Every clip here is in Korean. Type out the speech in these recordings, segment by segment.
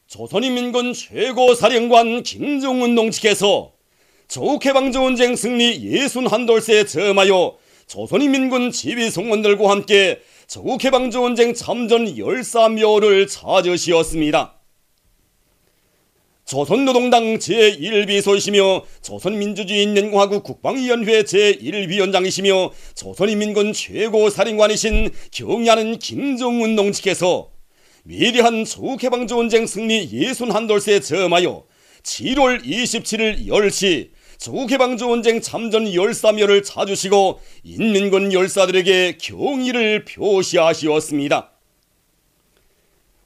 조선인민군 최고사령관 김정은 동지께서 조국해방전쟁 승리 61돌새에 저음하여 조선인민군 지휘성원들과 함께 조국해방전쟁 참전 열사묘를 찾으시었습니다. 조선노동당 제1비서이시며 조선민주주의인민공화국 국방위원회 제1위원장이시며 조선인민군 최고사령관이신 경의하는 김정은 동지께서 위대한 조국해방전쟁 승리 61돌새에 저음하여 7월 27일 10시 조국해방전쟁 참전 열사묘를 찾으시고 인민군 열사들에게 경의를 표시하시었습니다.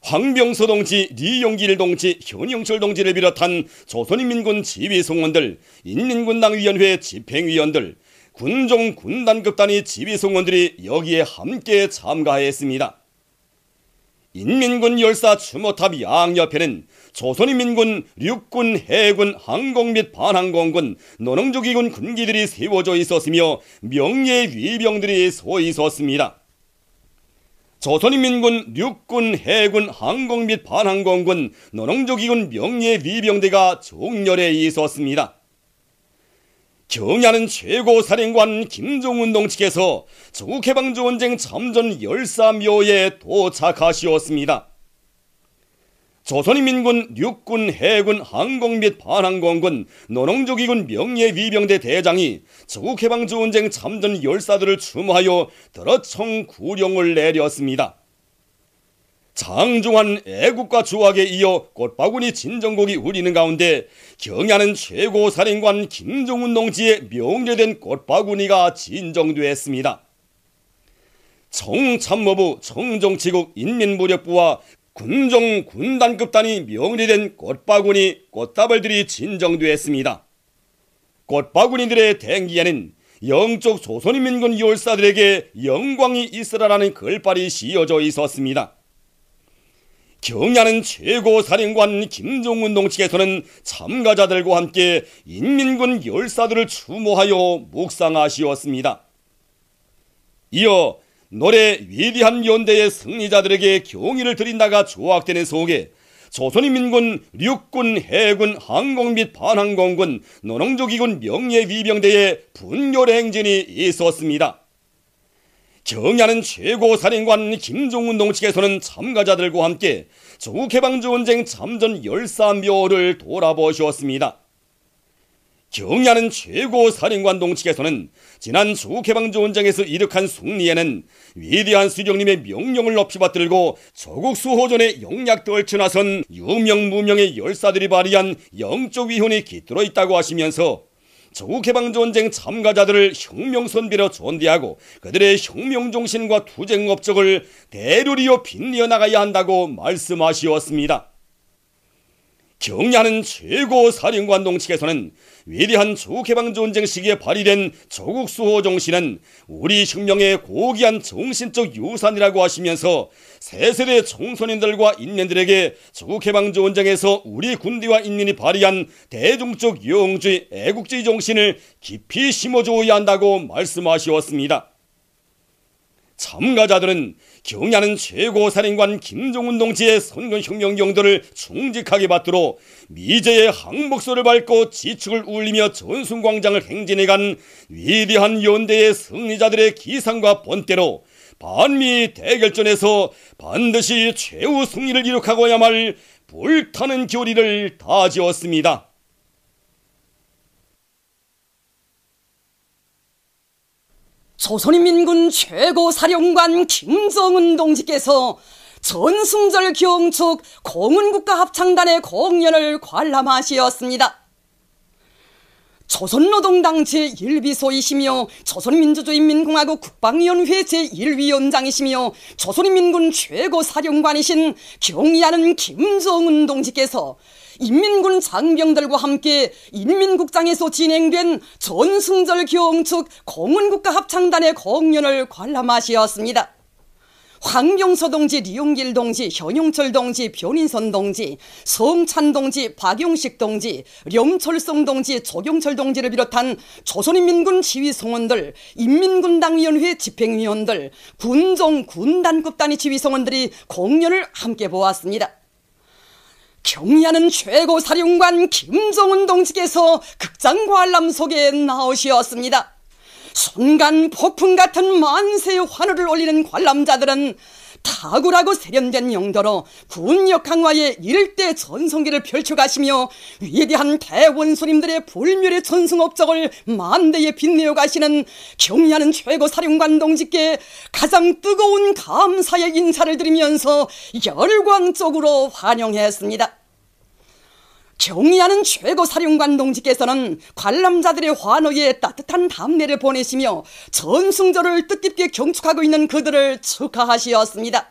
황병서 동지, 리용길 동지, 현영철 동지를 비롯한 조선인민군 지휘성원들, 인민군당위원회 집행위원들, 군종 군단급 단위 지휘성원들이 여기에 함께 참가했습니다. 인민군 열사 추모탑 양옆에는 조선인민군 육군, 해군, 항공 및 반항공군, 노농조기군 군기들이 세워져 있었으며 명예위병들이 서 있었습니다. 조선인민군 육군, 해군, 항공 및 반항공군, 노농조기군 명예위병대가 정렬해 있었습니다. 경의하는 최고사령관 김정은 동지께서 조국해방전쟁 참전 열사묘에 도착하시었습니다. 조선인민군 육군, 해군, 항공 및 반항공군, 노농조기군 명예위병대 대장이 조국해방전쟁 참전 열사들을 추모하여 들어청 구령을 내렸습니다. 장중한 애국가 주악에 이어 꽃바구니 진정곡이 울리는 가운데 경의하는 최고사령관 김정은 동지의 명예된 꽃바구니가 진정되었습니다. 정참모부, 정정치국, 인민무력부와 군종 군단급 단위 명예된 꽃바구니, 꽃다발들이 진정되었습니다. 꽃바구니들의 댕기에는 영적 조선인민군 열사들에게 영광이 있으라라는 글발이 씌어져 있었습니다. 경의하는 최고사령관 김정은 동지께서는 참가자들과 함께 인민군 열사들을 추모하여 묵상하시었습니다. 이어 노래 위대한 연대의 승리자들에게 경의를 드린다가 조악되는 속에 조선인민군 육군, 해군, 항공 및 반항공군, 노농조기군 명예위병대의 분열행진이 있었습니다. 경의하는 최고사령관 김정은 동지께서는 참가자들과 함께 조국해방전쟁 참전 열사묘를 돌아보셨습니다. 경의하는 최고사령관 동지께서는 지난 조국해방전쟁에서 이룩한 승리에는 위대한 수령님의 명령을 높이 받들고 조국 수호전에 영약떨쳐 나선 유명무명의 열사들이 발휘한 영적 위훈이 깃들어 있다고 하시면서 조국해방전쟁 참가자들을 혁명선비로 존대하고 그들의 혁명정신과 투쟁업적을 대류리어 빛내어 나가야 한다고 말씀하시었습니다. 경의하는 최고사령관 동지께서는 위대한 조국해방전쟁 시기에 발휘된 조국수호정신은 우리 혁명의 고귀한 정신적 유산이라고 하시면서 새세대 청소년들과 인민들에게 조국해방전쟁에서 우리 군대와 인민이 발휘한 대중적 영주의 애국주의 정신을 깊이 심어주어야 한다고 말씀하시었습니다. 참가자들은 경의하는 최고사령관 김정은 동지의 선거혁명 용도를 충직하게 받들어 미제의 항복소를 밟고 지축을 울리며 전순광장을 행진해간 위대한 연대의 승리자들의 기상과 본때로 반미 대결전에서 반드시 최후 승리를 이룩하고야만 할 불타는 결의를 다지었습니다. 조선인민군 최고사령관 김정은 동지께서 전승절 경축 공훈국가합창단의 공연을 관람하시었습니다. 조선노동당 제1비서이시며 조선민주주의인민공화국 국방위원회 제1위원장이시며 조선인민군 최고사령관이신 경의하는 김정은 동지께서 인민군 장병들과 함께 인민국장에서 진행된 전승절 경축 공훈국가합창단의 공연을 관람하시었습니다. 황병서 동지, 리용길 동지, 현용철 동지, 변인선 동지, 성찬 동지, 박용식 동지, 령철성 동지, 조경철 동지를 비롯한 조선인민군 지휘성원들, 인민군당위원회 집행위원들, 군종, 군단급 단위 지휘성원들이 공연을 함께 보았습니다. 경의하는 최고사령관 김정은 동지께서 극장 관람 속에 나오시었습니다. 순간 폭풍 같은 만세 환호를 올리는 관람자들은 탁월하고 세련된 용도로 군력 강화의 일대 전성기를 펼쳐가시며 위대한 대원수님들의 불멸의 전승 업적을 만대에 빛내어 가시는 경의하는 최고사령관 동지께 가장 뜨거운 감사의 인사를 드리면서 열광적으로 환영했습니다. 경의하는 최고사령관 동지께서는 관람자들의 환호에 따뜻한 답례를 보내시며 전승절을 뜻깊게 경축하고 있는 그들을 축하하시었습니다.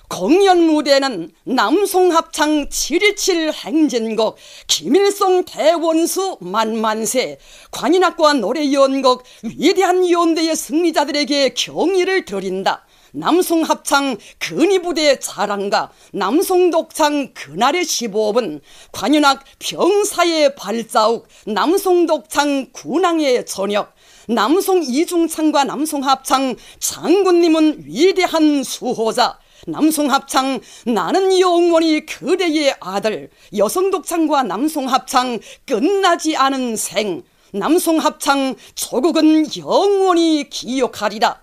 공연 무대에는 남송합창 7.27 행진곡, 김일성 대원수 만만세, 관인악과 노래연곡, 위대한 연대의 승리자들에게 경의를 드린다, 남송합창 근위부대 자랑가, 남송독창 그날의 15분, 관현악 병사의 발자국, 남송독창 군왕의 저녁, 남송 이중창과 남송합창 장군님은 위대한 수호자, 남송합창 나는 영원히 그대의 아들, 여성독창과 남송합창 끝나지 않은 생, 남송합창 조국은 영원히 기억하리라,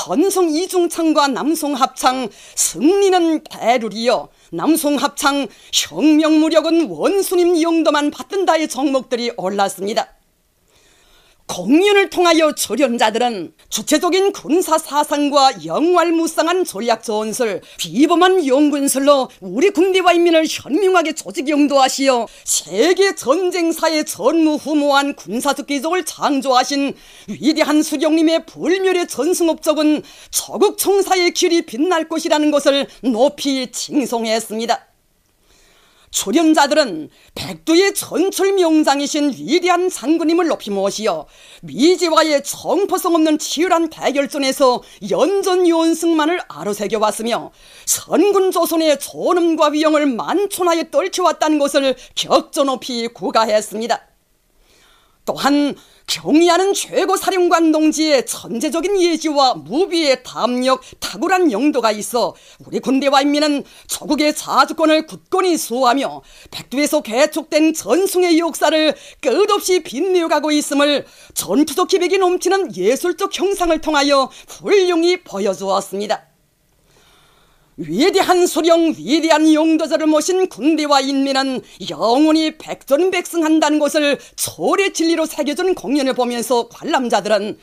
헌성 이중창과 남송합창 승리는 대루리여, 남송합창 혁명무력은 원수님 영도만 받든다의 정목들이 올랐습니다. 공연을 통하여 출연자들은 주체적인 군사 사상과 영활무쌍한 전략 전술, 비범한 연군술로 우리 군대와 인민을 현명하게 조직 영도하시어 세계 전쟁사의 전무후무한 군사적 기적을 창조하신 위대한 수령님의 불멸의 전승업적은 조국 청사의 길이 빛날 것이라는 것을 높이 칭송했습니다. 출연자들은 백두의 전철 명장이신 위대한 장군님을 높이 모시어 미지와의 정포성 없는 치열한 대결전에서 연전연승만을 아로새겨왔으며 선군 조선의 존엄과 위엄을 만촌하에 떨쳐왔다는 것을 격조 높이 구가했습니다. 또한 경의하는 최고사령관 동지의 천재적인 예지와 무비의 담력, 탁월한 용도가 있어 우리 군대와 인민은 조국의 자주권을 굳건히 수호하며 백두에서 개척된 전승의 역사를 끝없이 빛내어가고 있음을 전투적 기백이 넘치는 예술적 형상을 통하여 훌륭히 보여주었습니다. 위대한 수령, 위대한 용도자를 모신 군대와 인민은 영원히 백전백승한다는 것을 철의 진리로 새겨준 공연을 보면서 관람자들은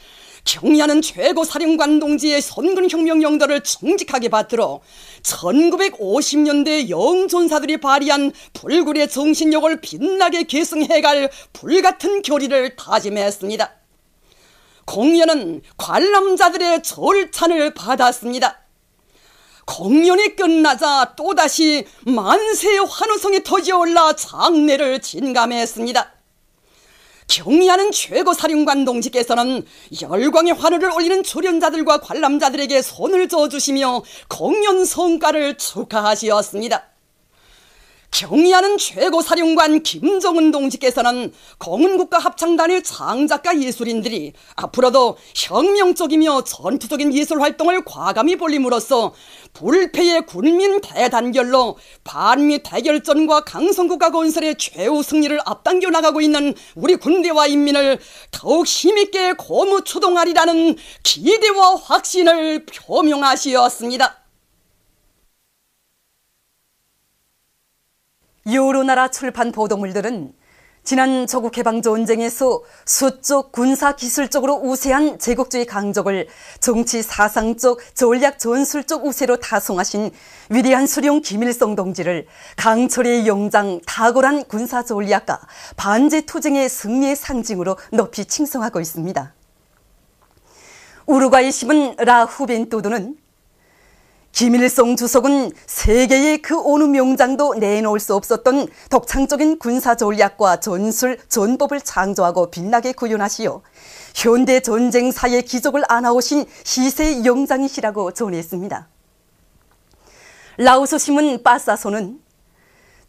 경의하는 최고사령관 동지의 선군혁명 용도를 정직하게 받들어 1950년대 영존사들이 발휘한 불굴의 정신력을 빛나게 계승해갈 불같은 교리를 다짐했습니다. 공연은 관람자들의 절찬을 받았습니다. 공연이 끝나자 또다시 만세의 환호성이 터져올라 장례를 진감했습니다. 경의하는 최고사령관 동지께서는 열광의 환호를 올리는 출연자들과 관람자들에게 손을 저어주시며 공연 성과를 축하하시었습니다. 경의하는 최고사령관 김정은 동지께서는 공은국가합창단의 장작가 예술인들이 앞으로도 혁명적이며 전투적인 예술활동을 과감히 벌림으로써 불패의 군민 대단결로 반미 대결전과 강성국가 건설의 최후 승리를 앞당겨 나가고 있는 우리 군대와 인민을 더욱 힘있게 고무추동하리라는 기대와 확신을 표명하시었습니다. 여러 나라 출판 보도물들은 지난 조국해방전쟁에서 수적 군사기술적으로 우세한 제국주의 강적을 정치 사상적 전략 전술적 우세로 다송하신 위대한 수령 김일성 동지를 강철의 영장, 탁월한 군사전략가, 반제투쟁의 승리의 상징으로 높이 칭송하고 있습니다. 우루과이 신문 라 후벤토도는 김일성 주석은 세계의 그 어느 명장도 내놓을 수 없었던 독창적인 군사전략과 전술, 전법을 창조하고 빛나게 구현하시어 현대 전쟁사의 기적을 안아오신 희세의 영장이시라고 전했습니다. 라오스 신문 빠사소는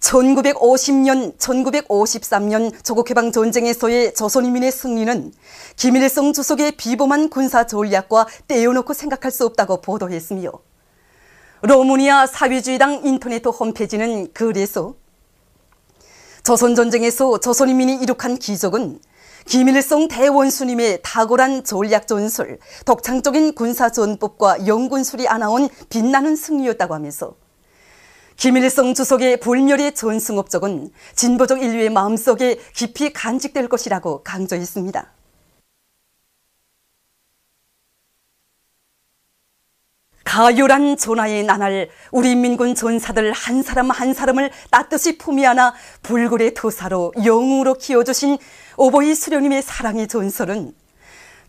1950년, 1953년 조국해방전쟁에서의 조선인민의 승리는 김일성 주석의 비범한 군사전략과 떼어놓고 생각할 수 없다고 보도했으며 로무니아 사회주의당 인터넷 홈페이지는 글에서 조선전쟁에서 조선인민이 이룩한 기적은 김일성 대원수님의 탁월한 전략 전술, 독창적인 군사전법과 영군술이 안아온 빛나는 승리였다고 하면서 김일성 주석의 불멸의 전승업적은 진보적 인류의 마음속에 깊이 간직될 것이라고 강조했습니다. 가열한 전하의 나날 우리 인민군 전사들 한 사람 한 사람을 따뜻이 품에 안아 불굴의 토사로 영웅으로 키워주신 오보이 수령님의 사랑의 전설은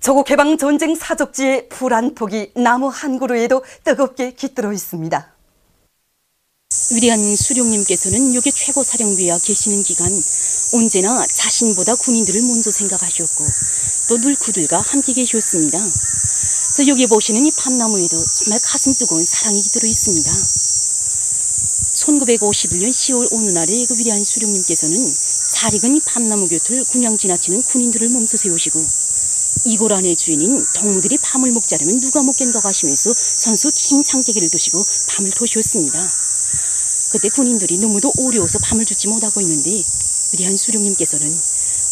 조국해방 전쟁 사적지의 불 한 폭이 나무 한 그루에도 뜨겁게 깃들어 있습니다. 위대한 수령님께서는 여기 최고 사령부에 계시는 기간 언제나 자신보다 군인들을 먼저 생각하셨고 또 늘 그들과 함께 계셨습니다. 그래서 여기 보시는 이 밤나무에도 정말 가슴 뜨거운 사랑이 깃들어 있습니다. 1951년 10월 어느 날에 그 위대한 수령님께서는 잘 익은 이 밤나무 곁을 그냥 지나치는 군인들을 멈춰 세우시고 이골 안의 주인인 동무들이 밤을 먹자려면 누가 먹겠는가 하시면서 선수 긴 장대기를 두시고 밤을 토셨습니다. 그때 군인들이 너무도 어려워서 밤을 주지 못하고 있는데 위대한 수령님께서는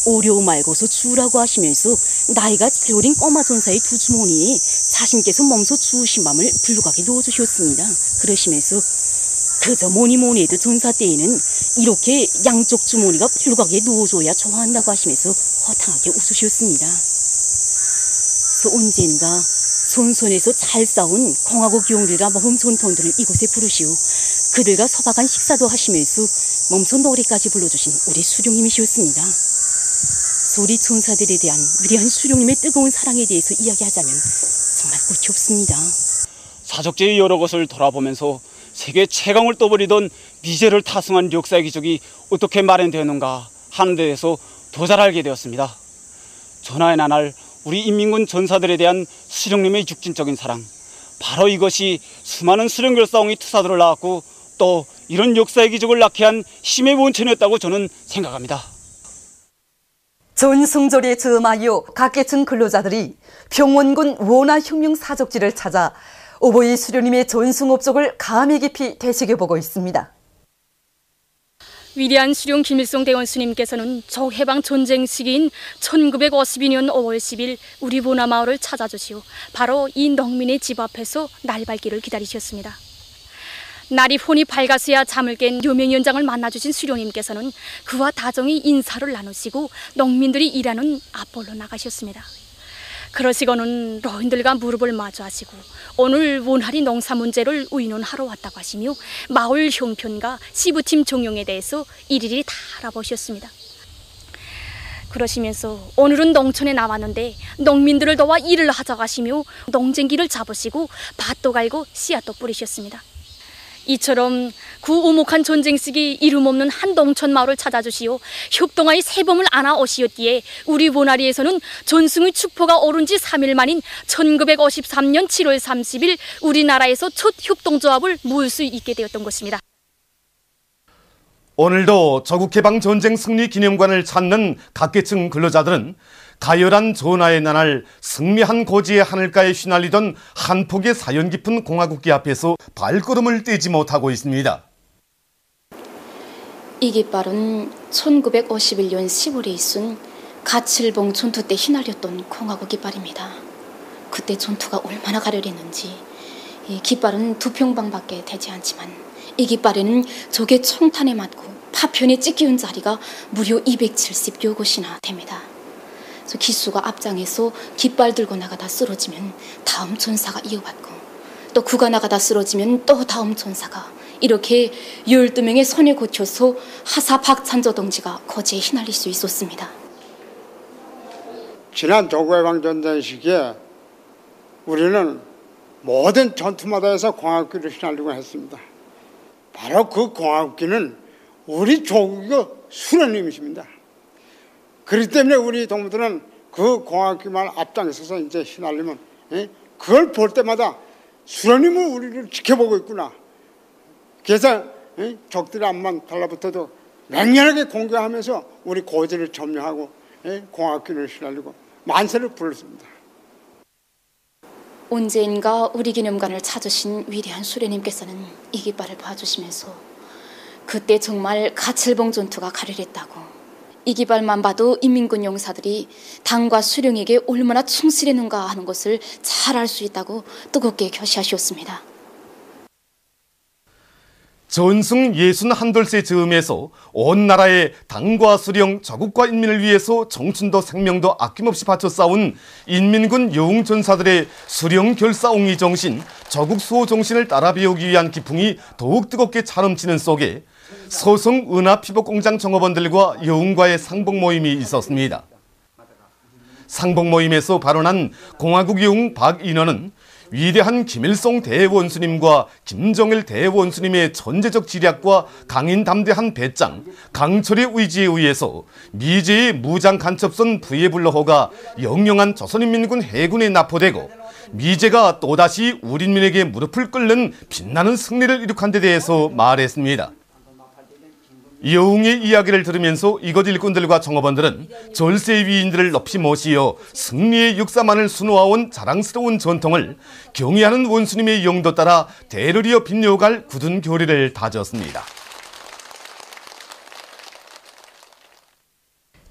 어려워 말고서 주라고 하시면서 나이가 제일 어린 꼬마 전사의 두 주머니에 자신께서 몸소 주우신 밤을 불룩하게 넣어주셨습니다. 그러시면서 그저 뭐니 해도 전사 때에는 이렇게 양쪽 주머니가 불룩하게 넣어줘야 좋아한다고 하시면서 허탕하게 웃으셨습니다. 그래서 언젠가 손손에서 잘 싸운 공화국 용들과 모험 전통들을 이곳에 부르시오 그들과 서박한 식사도 하시면서 몸소 노래까지 불러주신 우리 수령님이셨습니다. 우리 전사들에 대한 위대한 수령님의 뜨거운 사랑에 대해서 이야기하자면 정말 끝이 없습니다. 사적지의 여러 것을 돌아보면서 세계 최강을 떠버리던 미제를 타승한 역사의 기적이 어떻게 마련되었는가 하는 데 대해서 더 잘 알게 되었습니다. 전하의 나날 우리 인민군 전사들에 대한 수령님의 육진적인 사랑, 바로 이것이 수많은 수령결 싸움이 투사들을 낳았고 또 이런 역사의 기적을 낳게 한 힘의 원천이었다고 저는 생각합니다. 전승절에 점하여 각계층 근로자들이 평원군 원화혁명 사적지를 찾아 오보이 수령님의 전승업적을 감회 깊이 되새겨보고 있습니다. 위대한 수령 김일성 대원수님께서는 적해방 전쟁 시기인 1952년 5월 10일 우리 보나마을을 찾아주시오. 바로 이 농민의 집 앞에서 날 밝기를 기다리셨습니다. 날이 훤히 밝아서야 잠을 깬 요명위원장을 만나주신 수령님께서는 그와 다정히 인사를 나누시고 농민들이 일하는 앞볼로 나가셨습니다. 그러시고는 노인들과 무릎을 마주하시고 오늘 원활히 농사 문제를 의논하러 왔다고 하시며 마을 형편과 시부팀 종용에 대해서 일일이 다 알아보셨습니다. 그러시면서 오늘은 농촌에 나왔는데 농민들을 도와 일을 하자고 하시며 농쟁기를 잡으시고 밭도 갈고 씨앗도 뿌리셨습니다. 이처럼 그 오목한 전쟁 시기 이름 없는 한 농촌 마을을 찾아주시오 혁동아의 새봄을 안아 오시었기에 우리 보나리에서는 전승의 축포가 오른 지 3일 만인 1953년 7월 30일 우리나라에서 첫 혁동조합을 모을 수 있게 되었던 것입니다. 오늘도 조국해방 전쟁 승리 기념관을 찾는 각계층 근로자들은 가열한 전하의 나날 승리한 고지의 하늘가에 휘날리던 한 폭의 사연 깊은 공화국기 앞에서 발걸음을 떼지 못하고 있습니다. 이 깃발은 1951년 10월에 있은 가칠봉 전투 때 휘날렸던 공화국 깃발입니다. 그때 전투가 얼마나 가열했는지 이 깃발은 2평방밖에 되지 않지만 이 깃발에는 적의 총탄에 맞고 파편에 찢기운 자리가 무려 270여 곳이나 됩니다. 그래서 기수가 앞장에서 깃발 들고 나가다 쓰러지면 다음 전사가 이어받고 또 그가 나가다 쓰러지면 또 다음 전사가 이렇게 12명의 손에 고쳐서 하사 박찬조 동지가 거제에 휘날릴 수 있었습니다. 지난 조국해방전쟁 시기에 우리는 모든 전투마다에서 공화국기를 휘날리고 했습니다. 바로 그 공화국기는 우리 조국의 수령님이십니다. 그렇기 때문에 우리 동무들은 그 공화국기만 앞장서서 이제 휘날리면 그걸 볼 때마다 수령님은 우리를 지켜보고 있구나. 그래서 적들이 앞만 달라붙어도 맹렬하게 공격하면서 우리 고지를 점령하고 공화국기를 휘날리고 만세를 불렀습니다. 언젠가 우리 기념관을 찾으신 위대한 수령님께서는 이 깃발을 봐주시면서 그때 정말 가칠봉 전투가 가열했다고, 이 깃발만 봐도 인민군 용사들이 당과 수령에게 얼마나 충실했는가 하는 것을 잘 알 수 있다고 뜨겁게 교시하셨습니다. 전승 61돌세 즈음에서 온 나라의 당과 수령, 자국과 인민을 위해서 청춘도 생명도 아낌없이 바쳐 싸운 인민군 영웅전사들의 수령 결사옹이 정신, 자국 수호 정신을 따라 배우기 위한 기풍이 더욱 뜨겁게 차넘치는 속에 서성 은하피복공장 종업원들과 영웅과의 상봉 모임이 있었습니다. 상봉 모임에서 발언한 공화국 영웅 박인원은 위대한 김일성 대원수님과 김정일 대원수님의 천재적 지략과 강인 담대한 배짱, 강철의 의지에 의해서 미제의 무장 간첩선 부예불러호가 영영한 조선인민군 해군에 납포되고 미제가 또다시 우리민에게 무릎을 꿇는 빛나는 승리를 이룩한 데 대해서 말했습니다. 영웅의 이야기를 들으면서 이곳 일꾼들과 종업원들은 절세 위인들을 높이 모시어 승리의 역사만을 수놓아온 자랑스러운 전통을 경의하는 원수님의 영도 따라 대를 이어 빛내어갈 굳은 교리를 다졌습니다.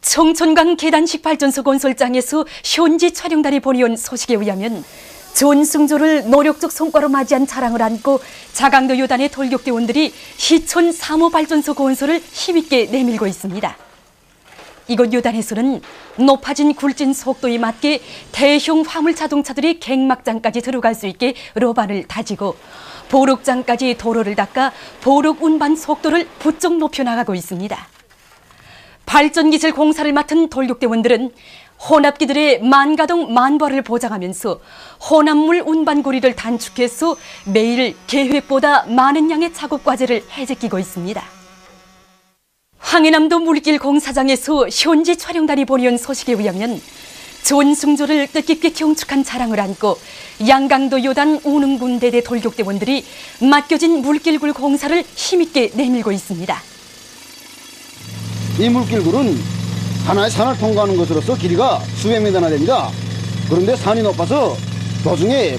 청천강 계단식 발전소 건설장에서 현지 촬영단이 보내온 소식에 의하면 전승조를 노력적 성과로 맞이한 자랑을 안고 자강도 요단의 돌격대원들이 시촌 3호 발전소 건설을 힘있게 내밀고 있습니다. 이곳 요단에서는 높아진 굴진 속도에 맞게 대형 화물 자동차들이 갱막장까지 들어갈 수 있게 로반을 다지고 보록장까지 도로를 닦아 보록 운반 속도를 부쩍 높여나가고 있습니다. 발전기술 공사를 맡은 돌격대원들은 혼합기들의 만가동 만발을 보장하면서 혼합물 운반 거리를 단축해서 매일 계획보다 많은 양의 작업 과제를 해제끼고 있습니다. 황해남도 물길 공사장에서 현지 촬영단이 보내온 소식에 의하면 전승조를 뜻깊게 경축한 자랑을 안고 양강도 요단 우능군대대 돌격대원들이 맡겨진 물길굴 공사를 힘있게 내밀고 있습니다. 이 물길굴은 하나의 산을 통과하는 것으로서 길이가 수백 미터나 됩니다. 그런데 산이 높아서 도중에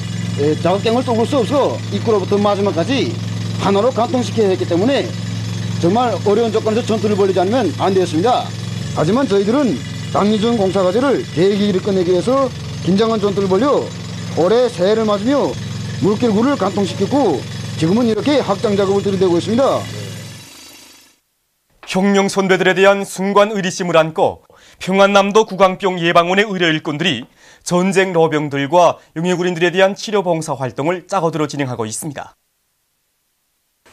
자극경을 뚫을 수 없어 입구로부터 마지막까지 하나로 관통시켜야 했기 때문에 정말 어려운 조건에서 전투를 벌이지 않으면 안 되었습니다. 하지만 저희들은 당리중 공사 과제를 계획일을 끝내기 위해서 긴장한 전투를 벌여 올해 새해를 맞으며 물길굴을 관통시켰고 지금은 이렇게 확장 작업을 들이대고 있습니다. 혁명 선배들에 대한 숭고한 의리심을 안고 평안남도 구강병 예방원의 의료 일꾼들이 전쟁 러병들과 용해군인들에 대한 치료 봉사 활동을 짜고들어 진행하고 있습니다.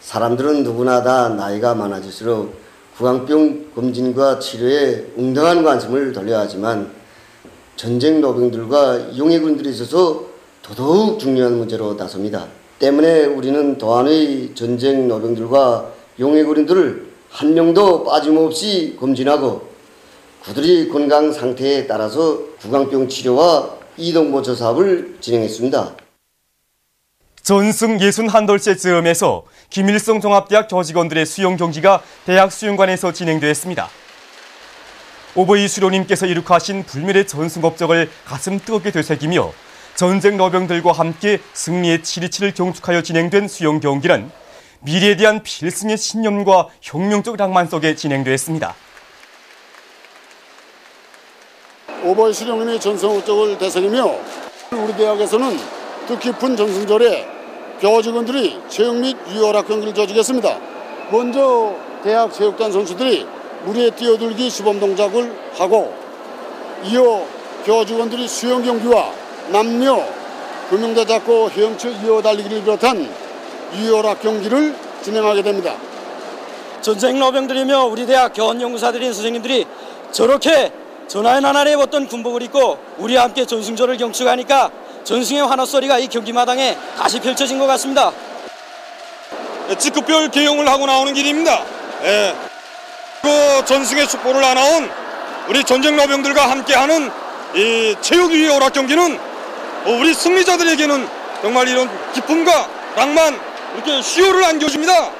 사람들은 누구나 다 나이가 많아질수록 구강병 검진과 치료에 웅덩한 관심을 돌려야 하지만 전쟁 러병들과 용해군인들에 있어서 더더욱 중요한 문제로 나섭니다. 때문에 우리는 도안의 전쟁 러병들과 용해군인들을 한 명도 빠짐없이 검진하고 그들의 건강 상태에 따라서 구강병 치료와 이동보조 사업을 진행했습니다. 전승 61돌세 즈음에서 김일성 종합대학 교직원들의 수용 경기가 대학 수영관에서 진행되었습니다. 오버이 수령님께서 이룩하신 불멸의 전승 업적을 가슴 뜨겁게 되새기며 전쟁 러병들과 함께 승리의 치리치를 경축하여 진행된 수영 경기는 미래에 대한 필승의 신념과 혁명적 낭만 속에 진행되었습니다. 오버이 수령님의 전승 업적을 되새기며 우리 대학에서는 뜻깊은 전승절에 교직원들이 체육 및 유혈학 경기를 조직했습니다. 먼저 대학 체육단 선수들이 물에 뛰어들기 시범 동작을 하고 이어 교직원들이 수영 경기와 남녀 금융대 잡고 헤엄쳐 이어 달리기를 비롯한 유혈학 경기를 진행하게 됩니다. 전쟁 러병들이며 우리 대학 교원연구사들인 선생님들이 저렇게 전하의 나날에 입었던 군복을 입고 우리와 함께 전승조를 경축하니까 전승의 환호소리가 이 경기마당에 다시 펼쳐진 것 같습니다. 직급별 개용을 하고 나오는 길입니다. 그 전승의 축복을 안아온 우리 전쟁 러병들과 함께하는 이 체육유혈학 경기는 우리 승리자들에게는 정말 이런 기쁨과 낭만, 이렇게 시효를 안겨줍니다.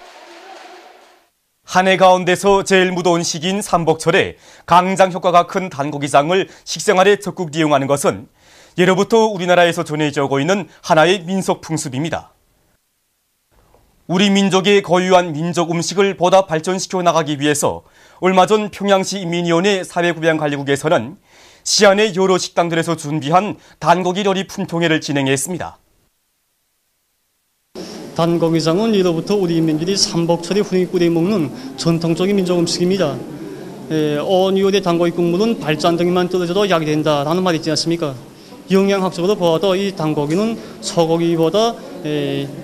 한 해 가운데서 제일 무더운 시기인 삼복철에 강장 효과가 큰 단고기장을 식생활에 적극 이용하는 것은 예로부터 우리나라에서 전해져 오고 있는 하나의 민속 풍습입니다. 우리 민족의 고유한 민족 음식을 보다 발전시켜 나가기 위해서 얼마 전 평양시 인민위원회 사회구병관리국에서는 시안의 여러 식당들에서 준비한 단고기 요리 품평회를 진행했습니다. 단고기장은 예로부터 우리 인민들이 삼복철에 흔히 끓여 먹는 전통적인 민족 음식입니다. 어느 단고기 국물은 발전등이만 떨어져도 약이 된다라는 말이 있지 않습니까? 영양학적으로 보아도 이 단고기는 소고기보다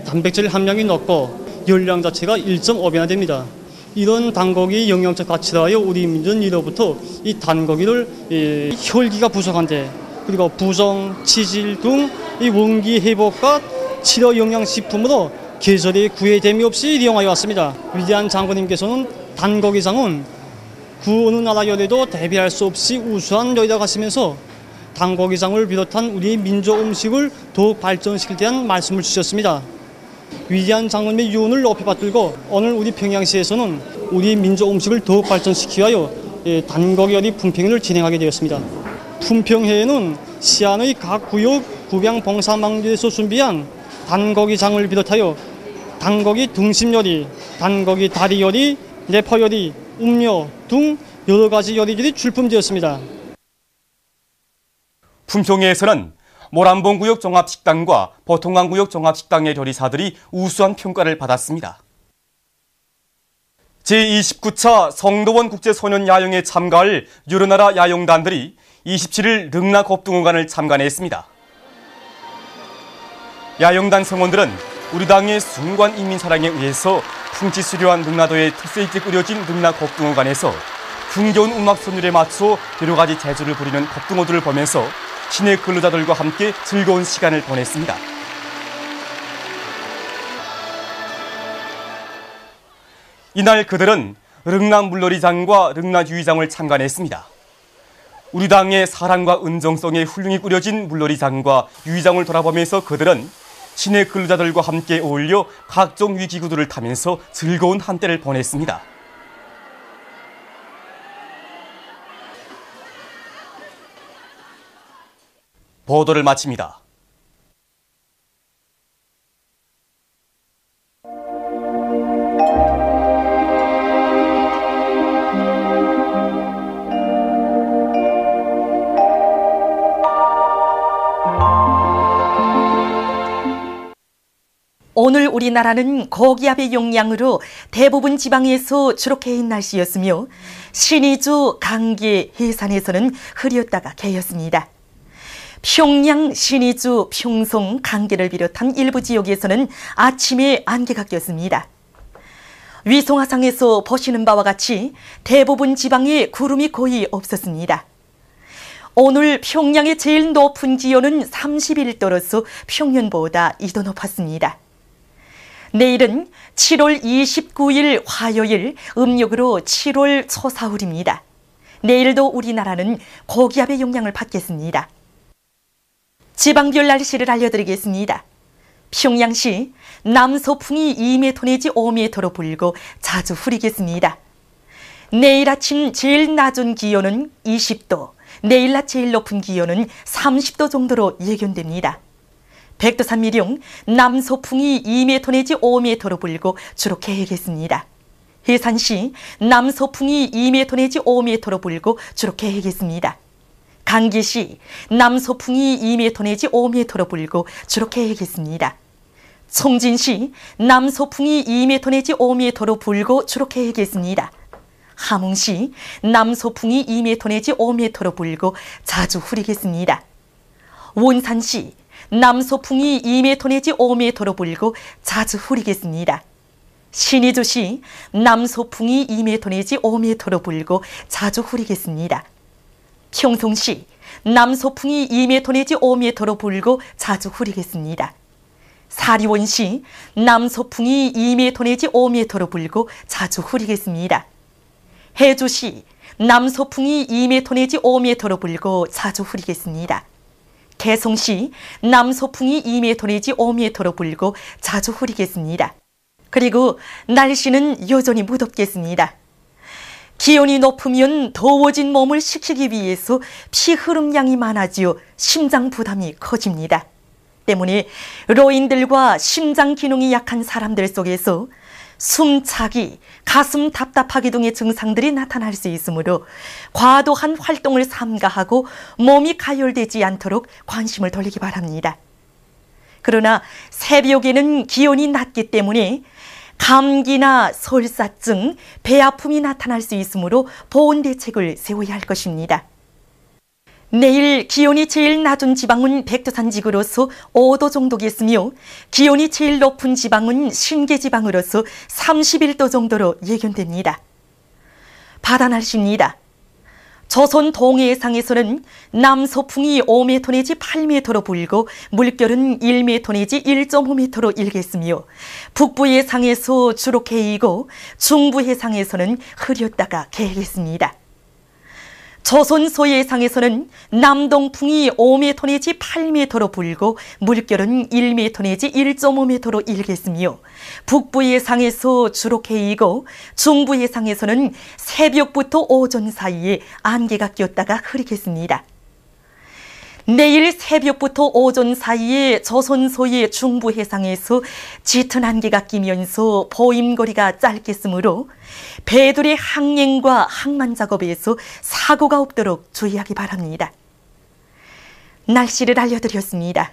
단백질 함량이 높고 열량 자체가 1.5배나 됩니다. 이런 단고기 영양적 가치로 하여 우리 민족은 예로부터 이 단고기를 혈기가 부족한데 그리고 부종, 치질 등 이 원기 회복과 치료 영양식품으로 계절의 구애됨이 없이 이용하여 왔습니다. 위대한 장군님께서는 단고기장은 그 어느 나라 요리도 대비할 수 없이 우수한 요리라고 하시면서 단고기장을 비롯한 우리 민족 음식을 더욱 발전시킬 대한 말씀을 주셨습니다. 위대한 장군님의 유언을 높이 받들고 오늘 우리 평양시에서는 우리 민족 음식을 더욱 발전시키기 위하여 단고기 요리 품평회를 진행하게 되었습니다. 품평회에는 시안의 각 구역 구병 봉사망들에서 준비한 단고기장을 비롯하여 단고기 등심 요리, 단고기 다리 요리, 내포 요리, 음료 등 여러 가지 요리들이 출품되었습니다. 품평회에서는 모란봉구역 종합식당과 보통강구역 종합식당의 요리사들이 우수한 평가를 받았습니다. 제29차 성도원 국제소년야영에 참가할 여러 나라 야영단들이 27일 능락업등원관을 참관했습니다. 야영단 성원들은 우리 당의 숭고한 인민사랑에 의해서 풍지수려한 능라도의 특색 있게 꾸려진 능락업등원관에서 흥겨운 음악 선율에 맞춰 여러 가지 재주를 부리는 겁등어들을 보면서 시내 근로자들과 함께 즐거운 시간을 보냈습니다. 이날 그들은 릉락물놀이장과 릉락유의장을 참관했습니다. 우리 당의 사랑과 은정성에 훌륭히 꾸려진 물놀이장과 유의장을 돌아보면서 그들은 시내 근로자들과 함께 어울려 각종 유기구들을 타면서 즐거운 한때를 보냈습니다. 보도를 마칩니다. 오늘 우리나라는 고기압의 영향으로 대부분 지방에서 추록해인 날씨였으며 신의주, 강계, 해산에서는 흐렸다가 개였습니다. 평양, 신의주, 평송, 강계를 비롯한 일부 지역에서는 아침에 안개가 꼈습니다. 위성화상에서 보시는 바와 같이 대부분 지방에 구름이 거의 없었습니다. 오늘 평양의 제일 높은 기온은 31도로서 평년보다 2도 높았습니다. 내일은 7월 29일 화요일, 음력으로 7월 초사흘입니다. 내일도 우리나라는 고기압의 영향을 받겠습니다. 지방별 날씨를 알려드리겠습니다. 평양시 남서풍이 2m 내지 5m로 불고 자주 흐리겠습니다. 내일 아침 제일 낮은 기온은 20도, 내일 낮 제일 높은 기온은 30도 정도로 예견됩니다. 백두산미령 남서풍이 2m 내지 5m로 불고 주로 계획했습니다. 해산시 남서풍이 2m 내지 5m로 불고 주로 계획했습니다. 강기시 남서풍이 2m 내지 5m로 불고 주로 계획했습니다. 송진시 남서풍이 2m 내지 5m로 불고 주로 계획했습니다. 함흥시 남서풍이 2m 내지 5m로 불고 자주 흐리겠습니다. 원산시 남서풍이 2m 내지 5m로 불고 자주 흐리겠습니다. 신의주시 남서풍이 2m 내지 5m로 불고 자주 흐리겠습니다. 평송시 남서풍이 2m 내지 5m로 불고 자주 흐리겠습니다. 사리원시 남서풍이 2m 내지 5m로 불고 자주 흐리겠습니다. 해주시 남서풍이 2m 내지 5m로 불고 자주 흐리겠습니다. 개성시 남서풍이 2m 내지 5m로 불고 자주 흐리겠습니다. 그리고 날씨는 여전히 무덥겠습니다. 기온이 높으면 더워진 몸을 식히기 위해서 피 흐름량이 많아지어 심장 부담이 커집니다. 때문에 노인들과 심장 기능이 약한 사람들 속에서 숨차기, 가슴 답답하기 등의 증상들이 나타날 수 있으므로 과도한 활동을 삼가하고 몸이 가열되지 않도록 관심을 돌리기 바랍니다. 그러나 새벽에는 기온이 낮기 때문에 감기나 설사증, 배 아픔이 나타날 수 있으므로 보온 대책을 세워야 할 것입니다. 내일 기온이 제일 낮은 지방은 백두산지구로서 5도 정도겠으며 기온이 제일 높은 지방은 신계지방으로서 31도 정도로 예견됩니다. 바다 날씨입니다. 조선 동해상에서는 남서풍이 5m 내지 8m로 불고 물결은 1m 내지 1.5m로 일겠으며 북부 해상에서 주로 개이고 중부 해상에서는 흐렸다가 개겠습니다. 조선 소해상에서는 남동풍이 5m 내지 8m로 불고 물결은 1m 내지 1.5m로 일겠으며 북부 해상에서 주로 개이고 중부 해상에서는 새벽부터 오전 사이에 안개가 꼈다가 흐리겠습니다. 내일 새벽부터 오전 사이에 조선 소해 중부 해상에서 짙은 안개가 끼면서 보임거리가 짧겠으므로 배들의 항행과 항만 작업에서 사고가 없도록 주의하기 바랍니다. 날씨를 알려드렸습니다.